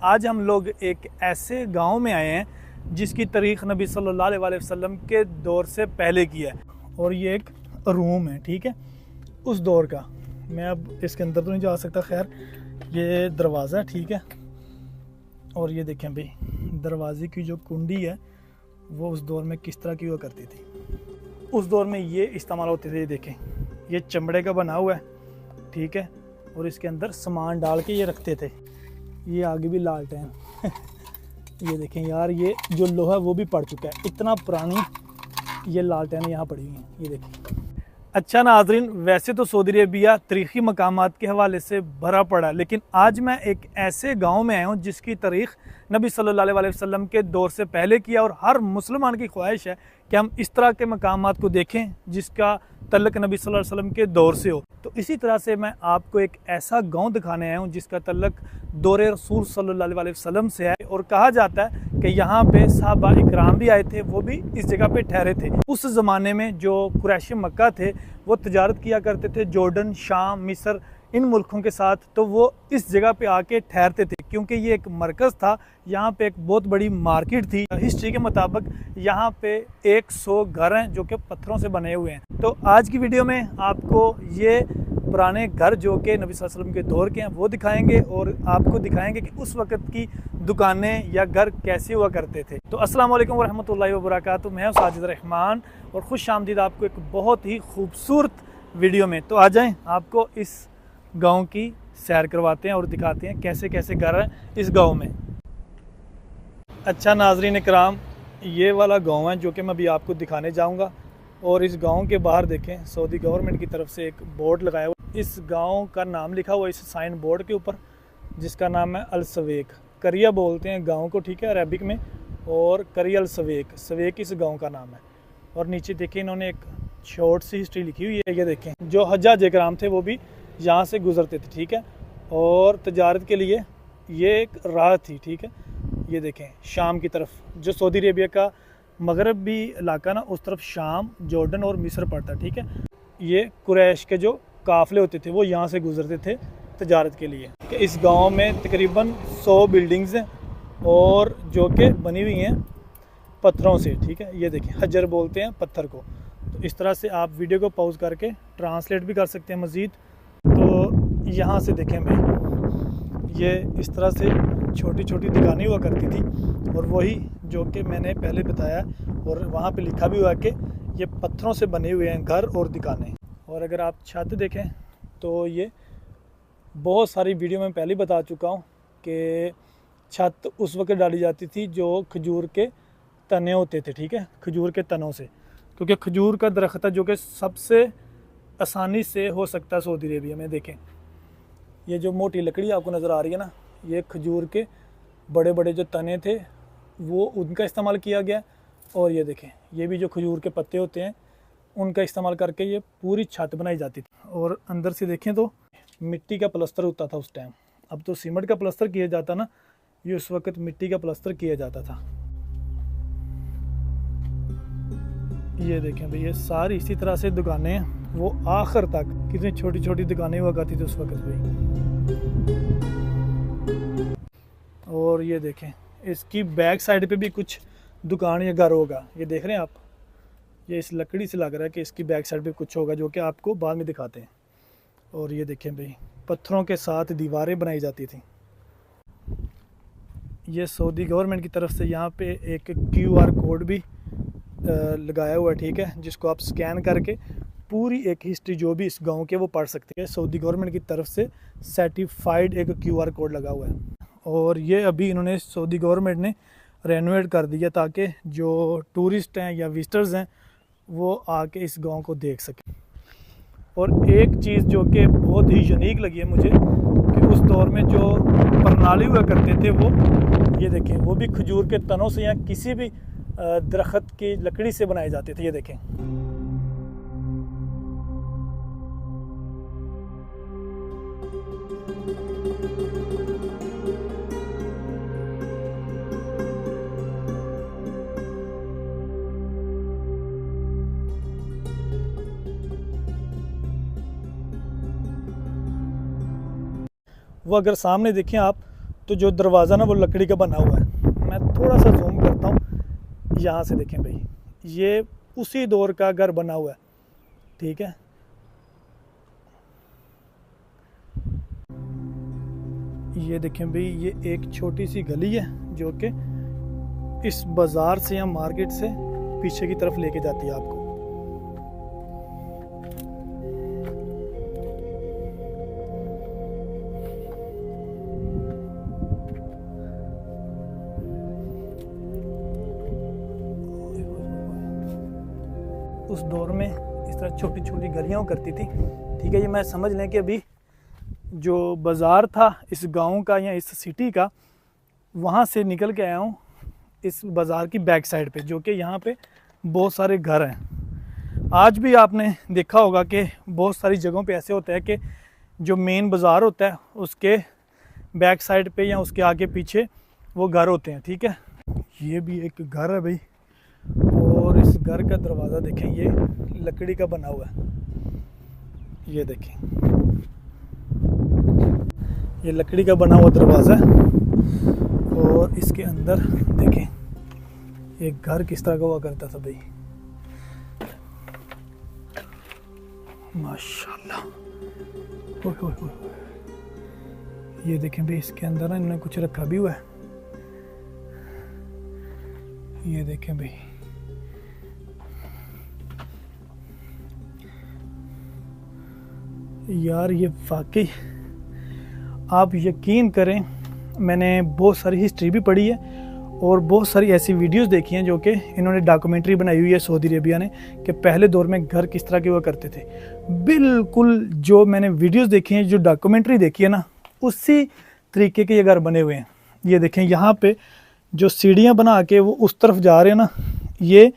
आज हम लोग एक ऐसे गांव में आए हैं जिसकी तारीख नबी सल्लल्लाहु अलैहि वसल्लम के दौर से पहले की है। और ये एक रूम है, ठीक है, उस दौर का। मैं अब इसके अंदर तो नहीं जा सकता, खैर ये दरवाज़ा है, ठीक है। और ये देखें भाई, दरवाजे की जो कुंडी है वो उस दौर में किस तरह की हुआ करती थी। उस दौर में ये इस्तेमाल होते थे। ये देखें, ये चमड़े का बना हुआ है, ठीक है, और इसके अंदर सामान डाल के ये रखते थे। ये आगे भी लालटेन ये देखें यार, ये जो लोहा है वो भी पड़ चुका है, इतना पुरानी ये लालटेन यहाँ पड़ी हुई है, ये देखें। अच्छा नाजरीन, वैसे तो सऊदी अरेबिया तारीख़ी मकामात के हवाले से भरा पड़ा है, लेकिन आज मैं एक ऐसे गांव में आया हूँ जिसकी तारीख़ नबी सल्लल्लाहु अलैहि वसल्लम के दौर से पहले की है। और हर मुसलमान की ख्वाहिश है कि हम इस तरह के मकामात को देखें जिसका तल्लुक़ नबी सल्लल्लाहु अलैहि वसल्लम के दौर से हो। तो इसी तरह से मैं आपको एक ऐसा गांव दिखाने आया हूं जिसका तल्लुक़ दौरे रसूल सल्लल्लाहु अलैहि वसल्लम से है। और कहा जाता है कि यहाँ पे सहाबा इकराम भी आए थे, वो भी इस जगह पे ठहरे थे। उस ज़माने में जो कुरैशी मक्का थे वो तजारत किया करते थे जॉर्डन, शाम, मिस्र, इन मुल्कों के साथ। तो वो इस जगह पे आके ठहरते थे क्योंकि ये एक मरकज़ था, यहाँ पे एक बहुत बड़ी मार्केट थी। हिस्ट्री के मुताबिक यहाँ पे 100 घर हैं जो कि पत्थरों से बने हुए हैं। तो आज की वीडियो में आपको ये पुराने घर जो कि नबी सल्लल्लाहु अलैहि वसल्लम के दौर के हैं वो दिखाएंगे और आपको दिखाएंगे कि उस वक़्त की दुकानें या घर कैसे हुआ करते थे। तो अस्सलाम वालेकुम वरहमतुल्लाहि वबरकातुहू। मैं हूं साजिद रहमान और खुश आमदीद आपको एक बहुत ही खूबसूरत वीडियो में। तो आ जाएँ, आपको इस गांव की सैर करवाते हैं और दिखाते हैं कैसे कैसे घर हैं इस गांव में। अच्छा नाजरीन इकराम, ये वाला गांव है जो कि मैं अभी आपको दिखाने जाऊंगा। और इस गांव के बाहर देखें, सऊदी गवर्नमेंट की तरफ से एक बोर्ड लगाया हुआ, इस गांव का नाम लिखा हुआ इस साइन बोर्ड के ऊपर, जिसका नाम है अल सवेक। करिया बोलते हैं गाँव को, ठीक है, अरबिक में। और करिया अल सवेक, सवेक इस गाँव का नाम है। और नीचे देखें इन्होंने एक शॉर्ट सी हिस्ट्री लिखी हुई है। ये देखें, जो हज्जाज इकराम थे वो भी यहाँ से गुजरते थे, ठीक है। और तजारत के लिए ये एक राह थी, ठीक है। ये देखें शाम की तरफ, जो सऊदी अरेबिया का मगरबी इलाका ना, उस तरफ शाम, जॉर्डन और मिस्र पड़ता, ठीक है। ये कुरैश के जो काफ़िले होते थे वो यहाँ से गुजरते थे तजारत के लिए। इस गांव में तकरीबन 100 बिल्डिंग्स हैं और जो कि बनी हुई हैं पत्थरों से, ठीक है। ये देखें, हजर बोलते हैं पत्थर को। तो इस तरह से आप वीडियो को पॉज करके ट्रांसलेट भी कर सकते हैं मज़ीद। तो यहाँ से देखें भाई, ये इस तरह से छोटी छोटी दुकानें हुआ करती थी। और वही जो कि मैंने पहले बताया, और वहाँ पे लिखा भी हुआ कि ये पत्थरों से बने हुए हैं घर और दुकानें। और अगर आप छत देखें तो ये बहुत सारी वीडियो में पहले बता चुका हूँ कि छत उस वक्त डाली जाती थी जो खजूर के तने होते थे, ठीक है, खजूर के तनों से। क्योंकि खजूर का दरख्त है जो कि सबसे आसानी से हो सकता है सऊदी अरेबिया में। देखें, ये जो मोटी लकड़ी आपको नज़र आ रही है ना, ये खजूर के बड़े बड़े जो तने थे वो उनका इस्तेमाल किया गया। और ये देखें, ये भी जो खजूर के पत्ते होते हैं उनका इस्तेमाल करके ये पूरी छत बनाई जाती थी। और अंदर से देखें तो मिट्टी का प्लास्टर होता था उस टाइम। अब तो सीमेंट का प्लास्टर किया जाता ना, ये उस वक्त मिट्टी का प्लास्टर किया जाता था। ये देखें भाई, ये सारी इसी तरह से दुकानें हैं। वो आखिर तक कितनी छोटी छोटी दुकानें हुआ करती थी उस वक्त भाई। और ये देखें, इसकी बैक साइड पे भी कुछ दुकान या घर होगा। ये देख रहे हैं आप, ये इस लकड़ी से लग रहा है कि इसकी बैक साइड पे कुछ होगा, जो कि आपको बाद में दिखाते हैं। और ये देखें भाई, पत्थरों के साथ दीवारें बनाई जाती थी। ये सऊदी गवर्नमेंट की तरफ से यहाँ पे एक QR कोड भी लगाया हुआ है, ठीक है, जिसको आप स्कैन करके पूरी एक हिस्ट्री जो भी इस गांव के वो पढ़ सकते हैं। सऊदी गवर्नमेंट की तरफ से सर्टिफाइड एक QR कोड लगा हुआ है। और ये अभी इन्होंने, सऊदी गवर्नमेंट ने रेनोवेट कर दिया ताकि जो टूरिस्ट हैं या विजिटर्स हैं वो आके इस गांव को देख सकें। और एक चीज़ जो कि बहुत ही यूनिक लगी है मुझे कि उस दौर में जो प्रणाली हुआ करते थे वो, ये देखें, वो भी खजूर के तनों से या किसी भी दरख्त की लकड़ी से बनाए जाते थे। ये देखें, वो अगर सामने देखें आप तो जो दरवाज़ा ना वो लकड़ी का बना हुआ है। मैं थोड़ा सा जूम करता हूँ, यहाँ से देखें भाई, ये उसी दौर का घर बना हुआ है, ठीक है। ये देखें भाई, ये एक छोटी सी गली है जो कि इस बाज़ार से या मार्केट से पीछे की तरफ लेके जाती है आपको। उस दौर में इस तरह छोटी छोटी गलियाँ करती थी, ठीक है। ये मैं समझ लें कि अभी जो बाज़ार था इस गांव का या इस सिटी का, वहाँ से निकल के आया हूँ इस बाज़ार की बैक साइड पे, जो कि यहाँ पे बहुत सारे घर हैं। आज भी आपने देखा होगा कि बहुत सारी जगहों पे ऐसे होता है कि जो मेन बाज़ार होता है उसके बैक साइड पे या उसके आगे पीछे वो घर होते हैं, ठीक है। ये भी एक घर है भाई, और इस घर का दरवाज़ा देखें, ये लकड़ी का बना हुआ है। ये देखें, ये लकड़ी का बना हुआ दरवाज़ा है, और इसके अंदर देखें एक घर किस तरह का हुआ करता था भाई, माशाल्लाह। ओए ओए ओए, ये देखें भाई, इसके अंदर ना इन्होंने कुछ रखा भी हुआ है। ये देखें भाई, यार ये वाकई आप यकीन करें, मैंने बहुत सारी हिस्ट्री भी पढ़ी है और बहुत सारी ऐसी वीडियोस देखी हैं जो कि इन्होंने डॉक्यूमेंट्री बनाई हुई है सऊदी अरेबिया ने, कि पहले दौर में घर किस तरह के हुआ करते थे। बिल्कुल जो मैंने वीडियोस देखी हैं, जो डॉक्यूमेंट्री देखी है ना, उसी तरीके के ये घर बने हुए हैं। ये देखें, यहाँ पे जो सीढ़ियाँ बना के वो उस तरफ जा रहे हैं ना, ये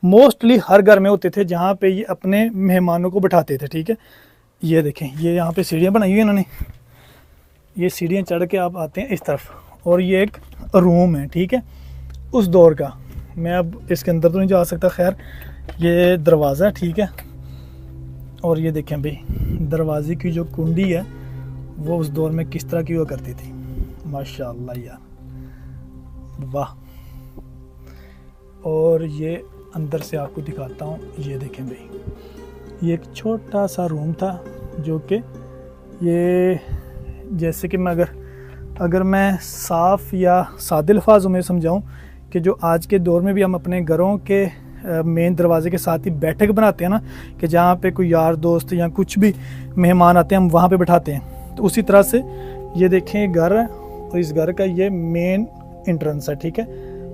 मोस्टली हर घर में होते थे जहाँ पे ये अपने मेहमानों को बैठाते थे, ठीक है। ये देखें, ये यहाँ पे सीढ़ियाँ बनाई हुई है इन्होंने, ये सीढ़ियाँ चढ़ के आप आते हैं इस तरफ, और ये एक रूम है, ठीक है, उस दौर का। मैं अब इसके अंदर तो नहीं जा सकता, खैर ये दरवाज़ा है, ठीक है। और ये देखें भाई, दरवाजे की जो कुंडी है वो उस दौर में किस तरह की हुआ करती थी, माशाल्लाह यार, वाह। और ये अंदर से आपको दिखाता हूँ, ये देखें भाई, ये एक छोटा सा रूम था जो कि ये, जैसे कि मैं अगर मैं साफ़ या सादे अल्फाज़ों में समझाऊं कि जो आज के दौर में भी हम अपने घरों के मेन दरवाजे के साथ ही बैठक बनाते हैं ना, कि जहाँ पे कोई यार दोस्त या कुछ भी मेहमान आते हैं हम वहाँ पे बैठाते हैं, तो उसी तरह से ये देखें घर है, और इस घर का ये मेन एंट्रेंस है, ठीक है।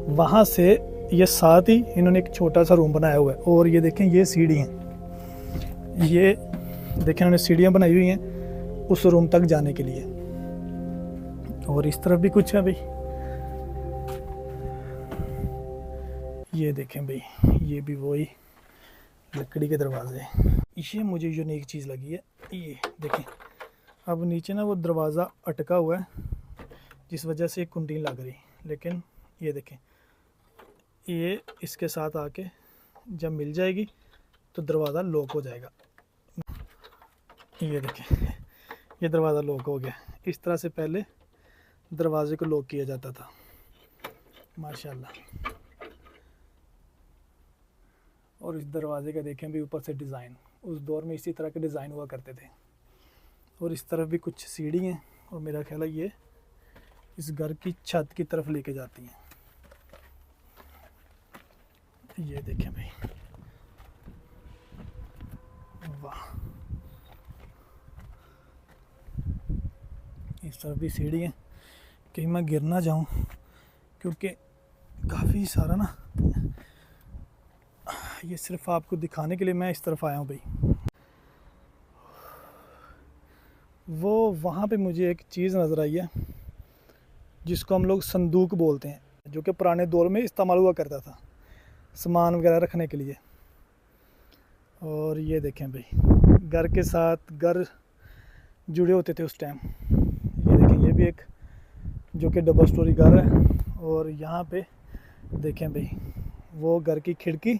वहाँ से ये साथ ही इन्होंने एक छोटा सा रूम बनाया हुआ है। और ये देखें, ये सीढ़ी हैं, ये देखें इन्होंने सीढ़ियाँ बनाई हुई हैं उस रूम तक जाने के लिए। और इस तरफ भी कुछ है भाई, ये देखें भाई, ये भी वही लकड़ी के दरवाजे। ये मुझे यूनिक चीज़ लगी है, ये देखें, अब नीचे ना वो दरवाज़ा अटका हुआ है जिस वजह से कुंडी लग रही, लेकिन ये देखें, ये इसके साथ आके जब मिल जाएगी तो दरवाज़ा लॉक हो जाएगा। ये देखें, ये दरवाज़ा लॉक हो गया। इस तरह से पहले दरवाजे को लॉक किया जाता था, माशाल्लाह। और इस दरवाजे का देखें भी ऊपर से डिज़ाइन, उस दौर में इसी तरह के डिज़ाइन हुआ करते थे। और इस तरफ भी कुछ सीढ़ी हैं, और मेरा ख्याल है ये इस घर की छत की तरफ लेके जाती हैं। ये देखें भाई, वाह। इस तरफ भी सीढ़ी है, कहीं मैं गिर ना जाऊं, क्योंकि काफ़ी सारा ना, ये सिर्फ आपको दिखाने के लिए मैं इस तरफ आया हूँ भाई। वो वहाँ पे मुझे एक चीज़ नज़र आई है जिसको हम लोग संदूक बोलते हैं, जो कि पुराने दौर में इस्तेमाल हुआ करता था सामान वगैरह रखने के लिए। और ये देखें भाई, घर के साथ घर जुड़े होते थे उस टाइम। ये देखें, ये भी एक जो कि डबल स्टोरी घर है। और यहाँ पे देखें भाई, वो घर की खिड़की,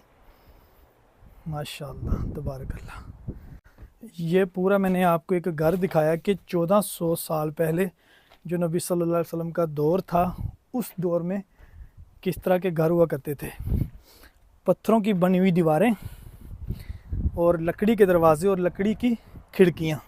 माशाल्लाह तबारकल्लाह। ये पूरा मैंने आपको एक घर दिखाया कि 1400 साल पहले जो नबी सल्लल्लाहु अलैहि वसल्लम का दौर था, उस दौर में किस तरह के घर हुआ करते थे। पत्थरों की बनी हुई दीवारें और लकड़ी के दरवाजे और लकड़ी की खिड़कियाँ।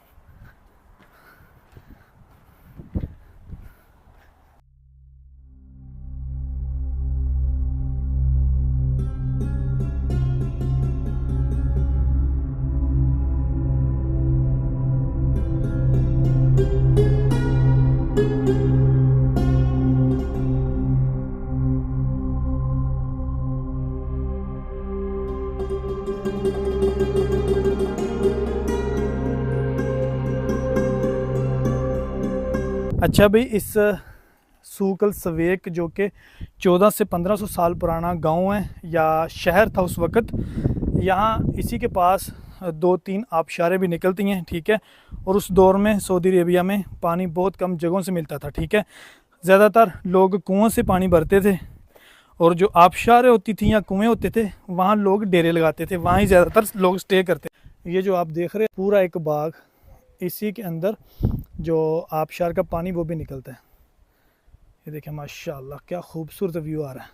अच्छा भाई, इस सूकल सवेक जो कि 1400 से 1500 साल पुराना गांव है या शहर था उस वक़्त, यहाँ इसी के पास 2-3 आबशारें भी निकलती हैं, ठीक है। और उस दौर में सऊदी अरेबिया में पानी बहुत कम जगहों से मिलता था, ठीक है। ज़्यादातर लोग कुओं से पानी भरते थे और जो आबशारें होती थी या कुएँ होते थे वहाँ लोग डेरे लगाते थे, वहाँ ही ज़्यादातर लोग स्टे करते। ये जो आप देख रहे हैं पूरा एक बाग, इसी के अंदर जो आबशार का पानी वो भी निकलता है। ये देखें माशाल्लाह क्या खूबसूरत व्यू आ रहा है।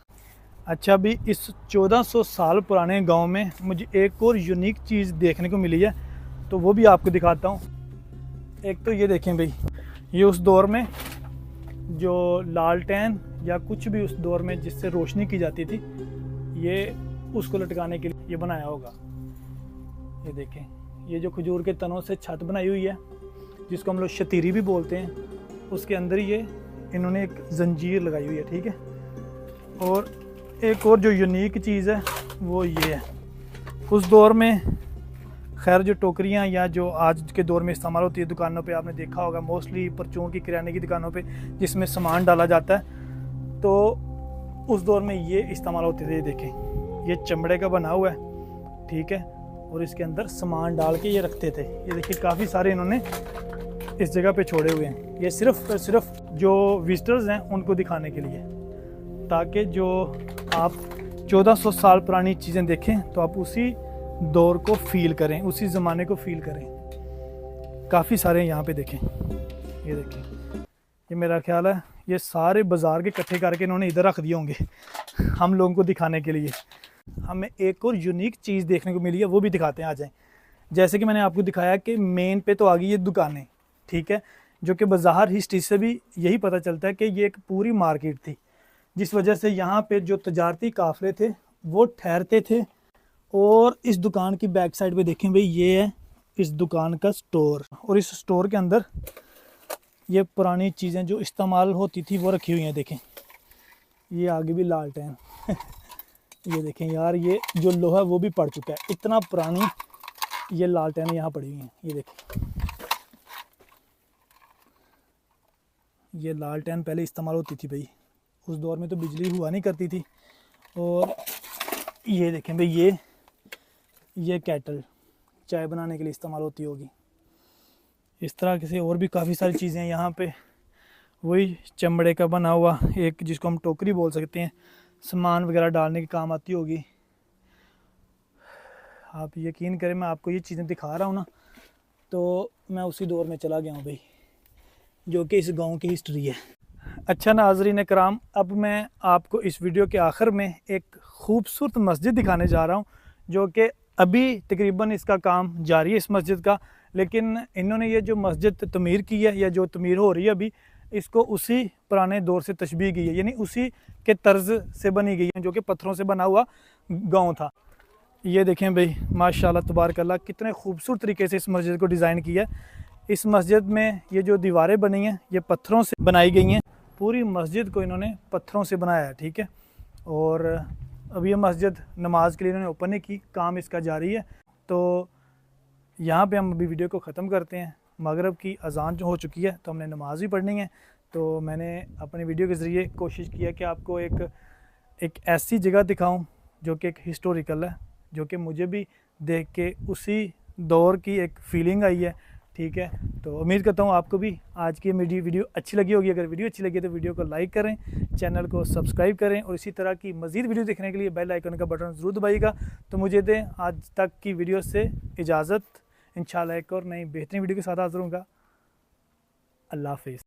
अच्छा भी, इस 1400 साल पुराने गांव में मुझे एक और यूनिक चीज़ देखने को मिली है, तो वो भी आपको दिखाता हूँ। एक तो ये देखें भाई, ये उस दौर में जो लालटेन या कुछ भी उस दौर में जिससे रोशनी की जाती थी, ये उसको लटकाने के लिए ये बनाया होगा। ये देखें, ये जो खजूर के तनों से छत बनाई हुई है, जिसको हम लोग शतीरी भी बोलते हैं, उसके अंदर ही ये इन्होंने एक जंजीर लगाई हुई है, ठीक है। और एक और जो यूनिक चीज़ है वो ये है, उस दौर में खैर जो टोकरियाँ या जो आज के दौर में इस्तेमाल होती है दुकानों पे, आपने देखा होगा मोस्टली परचून की किराने की दुकानों पे जिसमें सामान डाला जाता है, तो उस दौर में ये इस्तेमाल होते थे। ये देखें, ये चमड़े का बना हुआ है, ठीक है, और इसके अंदर सामान डाल के ये रखते थे। ये देखिए काफ़ी सारे इन्होंने इस जगह पे छोड़े हुए हैं, ये सिर्फ जो विजिटर्स हैं उनको दिखाने के लिए, ताकि जो आप 1400 साल पुरानी चीज़ें देखें तो आप उसी दौर को फील करें, उसी ज़माने को फील करें। काफ़ी सारे यहाँ पे देखें, ये देखें, ये मेरा ख्याल है ये सारे बाज़ार के इकट्ठे करके इन्होंने इधर रख दिए होंगे हम लोगों को दिखाने के लिए। हमें एक और यूनिक चीज़ देखने को मिली है, वो भी दिखाते हैं, आ जाएं। जैसे कि मैंने आपको दिखाया कि मेन पे तो आ गई ये दुकानें, ठीक है, जो कि बाज़ार हिस्ट्री से भी यही पता चलता है कि ये एक पूरी मार्केट थी, जिस वजह से यहाँ पे जो तजारती काफ़िले थे वो ठहरते थे। और इस दुकान की बैक साइड पे देखें भाई, ये है इस दुकान का स्टोर, और इस स्टोर के अंदर ये पुरानी चीज़ें जो इस्तेमाल होती थी वो रखी हुई हैं। देखें, ये आगे भी लालटेन ये देखें यार, ये जो लोहा है वो भी पड़ चुका है, इतना पुरानी ये लालटेन यहाँ पड़ी हुई हैं। ये देखें, ये लालटेन पहले इस्तेमाल होती थी भाई, उस दौर में तो बिजली हुआ नहीं करती थी। और ये देखें भाई, ये केटल चाय बनाने के लिए इस्तेमाल होती होगी। इस तरह से और भी काफ़ी सारी चीज़ें यहाँ पे, वही चमड़े का बना हुआ एक जिसको हम टोकरी बोल सकते हैं, सामान वगैरह डालने के काम आती होगी। आप यकीन करें, मैं आपको ये चीज़ें दिखा रहा हूँ ना, तो मैं उसी दौर में चला गया हूँ भाई, जो कि इस गांव की हिस्ट्री है। अच्छा नाज़रीन कराम, अब मैं आपको इस वीडियो के आखिर में एक खूबसूरत मस्जिद दिखाने जा रहा हूँ, जो कि अभी तकरीबन इसका काम जारी है इस मस्जिद का, लेकिन इन्होंने ये जो मस्जिद तमीर की है या जो तमीर हो रही है अभी, इसको उसी पुराने दौर से तशबीह की है, यानी उसी के तर्ज से बनी गई है, जो कि पत्थरों से बना हुआ गांव था। ये देखें भाई माशाल्लाह तबारकल्लाह, कितने खूबसूरत तरीके से इस मस्जिद को डिज़ाइन किया है। इस मस्जिद में ये जो दीवारें बनी हैं ये पत्थरों से बनाई गई हैं, पूरी मस्जिद को इन्होंने पत्थरों से बनाया है, ठीक है। और अब ये मस्जिद नमाज के लिए इन्होंने ओपन नहीं की, काम इसका जारी है। तो यहाँ पे हम अभी वीडियो को ख़त्म करते हैं, मगरिब की अजान जो हो चुकी है, तो हमने नमाज़ भी पढ़नी है। तो मैंने अपनी वीडियो के ज़रिए कोशिश किया कि आपको एक ऐसी जगह दिखाऊं जो कि एक हिस्टोरिकल है, जो कि मुझे भी देख के उसी दौर की एक फ़ीलिंग आई है, ठीक है। तो उम्मीद करता हूँ आपको भी आज की मेरी वीडियो अच्छी लगी होगी। अगर वीडियो अच्छी लगी तो वीडियो को लाइक करें, चैनल को सब्सक्राइब करें, और इसी तरह की मज़ीद वीडियो देखने के लिए बेल आइकन का बटन ज़रूर दबाइएगा। तो मुझे दें आज तक की वीडियो से इजाज़त, इंशाल्लाह एक और नई बेहतरीन वीडियो के साथ हाज़िर होऊंगा। अल्लाह हाफ़िज़।